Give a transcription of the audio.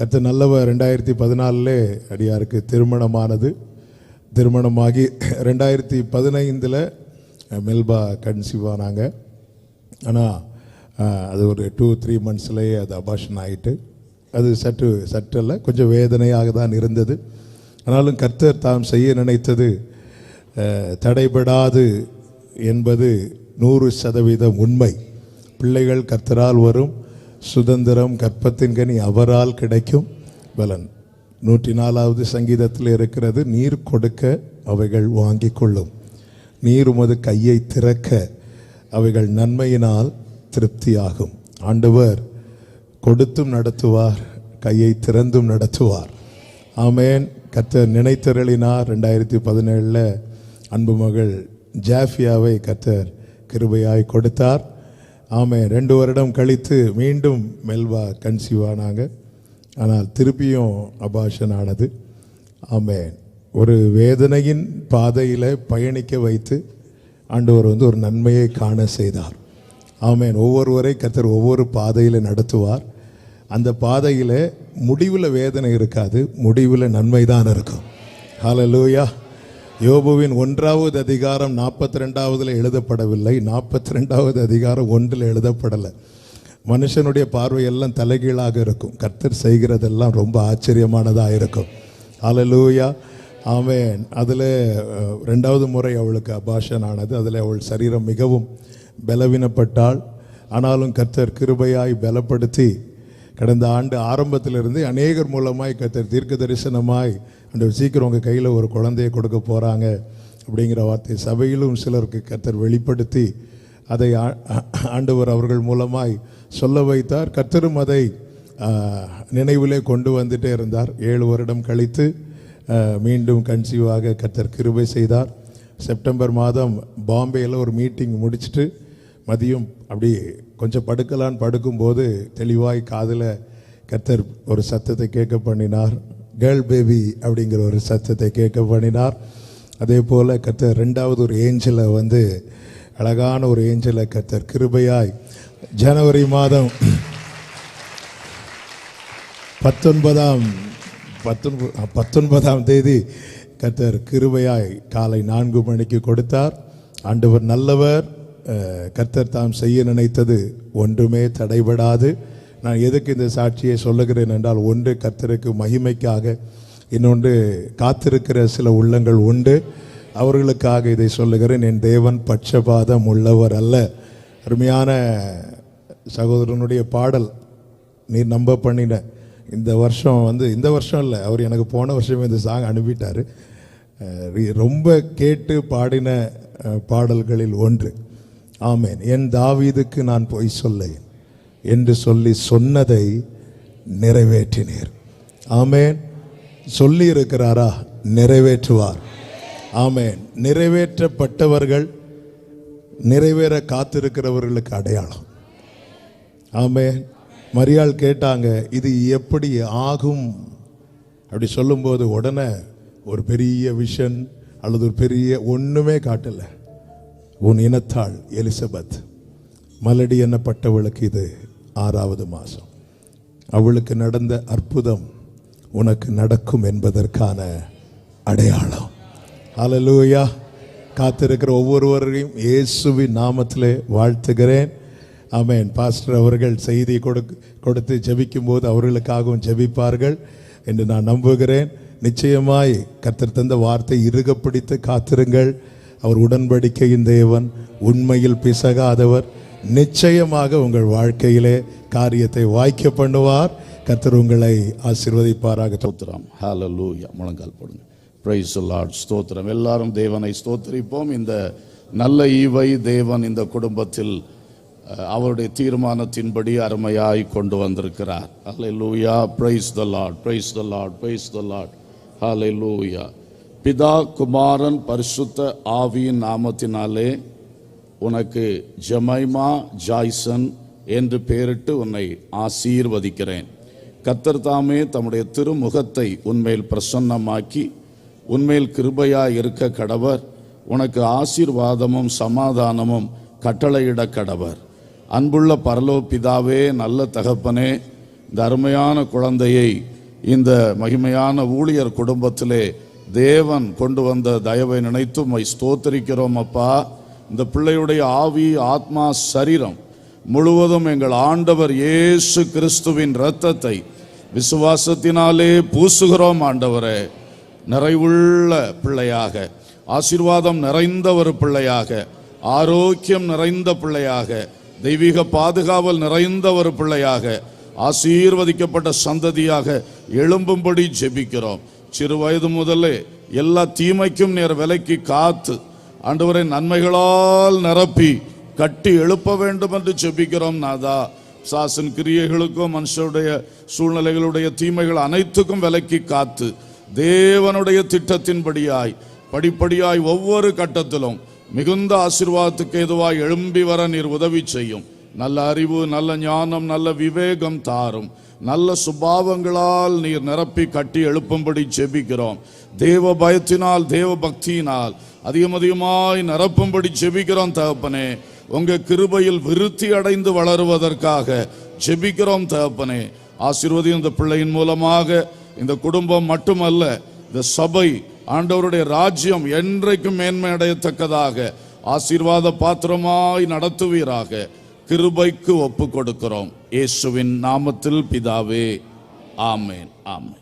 கர்த்தர் நல்லவர். 2014 அடியாருக்கு திருமணமாகி 2015 மெல்பா கன்சீவ் ஆனாங்க. ஆனால் அது ஒரு 2-3 மந்த்ஸ்லேயே அது அபார்ஷன் ஆகிட்டு, அது சற்றல்ல கொஞ்சம் வேதனையாக தான் இருந்தது. ஆனாலும் கர்த்தர் தாம் செய்ய நினைத்தது தடைபடாது என்பது 100% உண்மை. பிள்ளைகள் கர்த்தரால் வரும், சுதந்திரம் கற்பத்தின் கனி அவரால் கிடைக்கும் பலன். 104வது சங்கீதத்தில் இருக்கிறது, நீர் கொடுக்க அவைகள் வாங்கி கொள்ளும், நீர் உமது கையை திறக்க அவைகள் நன்மையினால் திருப்தியாகும். ஆண்டவர் கொடுத்தும் நடத்துவார், கையை திறந்தும் நடத்துவார். ஆமேன். கர்த்தர் நினைத்தருளினார். 2017 அன்பு மகள் ஜாஃபியாவை கர்த்தர் கிருபையாய் கொடுத்தார். ஆமேன். 2 வருடம் கழித்து மீண்டும் மெல்பா கன்சீவ் ஆனாங்க. ஆனால் திருப்பியும் அபார்ஷன் ஆனது. ஆமேன். ஒரு வேதனையின் பாதையில் பயணிக்க வைத்து ஆண்டவர் ஒரு நன்மையை காண செய்தார். ஆமேன். ஒவ்வொருவரை கர்த்தர் ஒவ்வொரு பாதையில் நடத்துவார். அந்த பாதையில் முடிவில் வேதனை இருக்காது, முடிவில் நன்மை தான் இருக்கும். ஹல்லேலூயா. யோபுவின் 1வது அதிகாரம் 42 எழுதப்படவில்லை, 42வது அதிகாரம் 1 எழுதப்படலை. மனுஷனுடைய பார்வையெல்லாம் தலைகீழாக இருக்கும், கர்த்தர் செய்கிறதெல்லாம் ரொம்ப ஆச்சரியமானதாக இருக்கும். ஹல்லேலூயா. ஆமென். அதில் 2வது முறை அவளுக்கு அபார்ஷன் ஆனது. அதில் அவள் சரீரம் மிகவும் பலவீனப்பட்டாள். ஆனாலும் கர்த்தர் கிருபையாய் பலப்படுத்தி கடந்த ஆண்டு ஆரம்பத்திலிருந்து அநேகர் மூலமாய் கர்த்தர் தீர்க்க தரிசனமாய் ஆண்டவர் சீக்கிரம் உங்கள் கையில் ஒரு குழந்தையை கொடுக்க போகிறாங்க அப்படிங்கிற வார்த்தை சபையிலும் சிலருக்கு கர்த்தர் வெளிப்படுத்தி அதை ஆண்டவர் அவர்கள் மூலமாய் சொல்ல வைத்தார். கர்த்தரும் அதை நினைவிலே கொண்டு வந்துட்டே இருந்தார். 7 வருடம் கழித்து மீண்டும் கன்சீவாக கர்த்தர் கிருபை செய்தார். செப்டம்பர் மாதம் பாம்பேயில் ஒரு மீட்டிங் முடிச்சுட்டு மதியம் அப்படி கொஞ்சம் படுக்கலான்னு படுக்கும்போது தெளிவாய் காதில் கர்த்தர் ஒரு சத்தத்தை கேட்க பண்ணினார். கேர்ள் பேபி அப்படிங்கிற ஒரு சத்தத்தை கேட்க பண்ணினார். அதே போல் கர்த்தர் 2வது ஒரு ஏஞ்சலை அழகான ஒரு ஏஞ்சலை கர்த்தர் கிருபையாய் ஜனவரி மாதம் 19ஆம் தேதி கர்த்தர் கிருபையாய் காலை 4 மணிக்கு கொடுத்தார். ஆண்டவர் நல்லவர். கர்த்தர் தாம் செய்ய நினைத்தது ஒன்றுமே தடைபடாது. நான் எதுக்கு இந்த சாட்சியை சொல்லுகிறேன் என்றால், ஒன்று கர்த்தருக்கு மகிமைக்காக, இன்னொன்று காத்திருக்கிற சில உள்ளங்கள் உண்டு, அவர்களுக்காக இதை சொல்லுகிறேன். என் தேவன் பட்சபாதம் உள்ளவர் அல்ல. அருமையான சகோதரனுடைய பாடல் நீர் நம்ப பண்ணின இந்த வருஷம் இந்த வருஷம் இல்லை, அவர் எனக்கு போன வருஷமே இந்த சாங் அனுப்பிட்டார். ரொம்ப கேட்டு பாடின பாடல்களில் ஒன்று. ஆமேன். என் தாவீதுக்கு நான் பொய் சொல்லேன் என்று சொல்லி சொன்னதை நிறைவேற்றினீர். ஆமேன். சொல்லி இருக்கிறாரா? நிறைவேற்றுவார். ஆமேன். நிறைவேற்றப்பட்டவர்கள் நிறைவேற காத்திருக்கிறவர்களுக்கு அடையாளம். ஆமேன். மரியாள் கேட்டாங்க, இது எப்படி ஆகும் அப்படி சொல்லும்போது உடனே ஒரு பெரிய விஷன் அல்லது ஒரு பெரிய ஒன்றுமே காட்டலை. உன் இனத்தாள் எலிசபெத் மலடி எண்ணப்பட்டவளுக்கு இது 6வது மாதம், அவளுக்கு நடந்த அற்புதம் உனக்கு நடக்கும் என்பதற்கான அடையாளம். ஹல்லேலூயா. காத்திருக்கிற ஒவ்வொருவரையும் இயேசுவின் நாமத்திலே வாழ்த்துகிறேன். ஆமென். பாஸ்டர் அவர்கள் செய்தி கொடுத்து ஜெபிக்கும் போது அவர்களுக்காகவும் ஜெபிப்பார்கள் என்று நான் நம்புகிறேன். நிச்சயமாய் கர்த்தர் தந்த வார்த்தை இறுக பிடித்து காத்திருங்கள். அவர் உடன்படிக்கையின் தேவன், உண்மையில் பிசகாதவர். நிச்சயமாக உங்கள் வாழ்க்கையிலே காரியத்தை வாய்க்க பண்ணுவார். கர்த்தர் உங்களை ஆசீர்வதிப்பாராக. ஸ்தோத்திரம். ஹல்லேலூயா. முழங்கால் போடுங்க. Price the Lord. ஸ்தோத்திரம். எல்லாரும் தேவனை ஸ்தோத்திரிப்போம். இந்த நல்ல ஈவை தேவன் இந்த குடும்பத்தில் அவருடைய தீர்மானத்தின்படி அருமையாய் கொண்டு வந்திருக்கிறார். Hallelujah. Praise the Lord. Praise the Lord. Praise the Lord. Hallelujah. பிதா, குமாரன், பரிசுத்த ஆவியின் நாமத்தினாலே உனக்கு ஜமைமா ஜாய்சன் என்று பெயரிட்டு உன்னை ஆசீர்வதிக்கிறேன். கர்த்தர் தாமே தம்முடைய திருமுகத்தை உன்மேல் பிரசன்னமாக்கி உன்மேல் கிருபையாய் இருக்க கடவர். உனக்கு ஆசீர்வாதமும் சமாதானமும் கட்டளையிட கடவர். அன்புள்ள பரலோக பிதாவே, நல்ல தகப்பனே, இந்த அருமையான குழந்தையை இந்த மகிமையான ஊழியர் குடும்பத்திலே தேவன் கொண்டு வந்த தயவை நினைத்து உம்மை ஸ்தோத்திரிக்கிறோம் அப்பா. இந்த பிள்ளையுடைய ஆவி, ஆத்மா, சரீரம் முழுவதும் எங்கள் ஆண்டவர் இயேசு கிறிஸ்துவின் இரத்தத்தை விசுவாசத்தினாலே பூசுகிறோம் ஆண்டவரே. நிறைவுள்ள பிள்ளையாக, ஆசீர்வாதம் நிறைந்த ஒரு பிள்ளையாக, ஆரோக்கியம் நிறைந்த பிள்ளையாக, தெய்வீக பாதுகாவல் நிறைந்த ஒரு பிள்ளையாக, ஆசீர்வதிக்கப்பட்ட சந்ததியாக எழும்பும்படி ஜெபிக்கிறோம். சிறு வயது முதலே எல்லா தீமைக்கும் நேர் விலக்கி காத்து ஆண்டவரை நன்மைகளால் நிரப்பி கட்டி எழுப்ப வேண்டும் என்று ஜெபிக்கிறோம் நாதா. சாசன் கிரியைகளுக்கும் மனுஷருடைய சூழ்நிலைகளுடைய தீமைகள் அனைத்துக்கும் விலக்கி காத்து தேவனுடைய திட்டத்தின்படியாய் படிப்படியாய் ஒவ்வொரு கட்டத்திலும் மிகுந்த ஆசீர்வாதத்துக்கு ஏதுவாய் எழும்பி வர நீர் உதவி செய்யும். நல்ல அறிவு, நல்ல ஞானம், நல்ல விவேகம் தாரும். நல்ல சுபாவங்களால் நீர் நிரப்பி கட்டி எழுப்பும்படி ஜெபிக்கிறோம். தேவ பயத்தினால், தேவ பக்தியினால் அதிகமாய் நிரப்பும்படி ஜெபிக்கிறோம் தகப்பனே. உங்க கிருபையில் விருத்தி அடைந்து வளருவதற்காக ஜெபிக்கிறோம் தகப்பனே. ஆசீர்வதியும் இந்த பிள்ளையின் மூலமாக இந்த குடும்பம் மட்டுமல்ல, இந்த சபை, ஆண்டவருடைய ராஜ்யம் என்றைக்கும் மேன்மை அடையத்தக்கதாக ஆசீர்வாத பாத்திரமாய் நடத்துவீராக. கிருபைக்கு ஒப்பு கொடுக்கிறோம் இயேசுவின் நாமத்தில் பிதாவே, ஆமேன், ஆமேன்.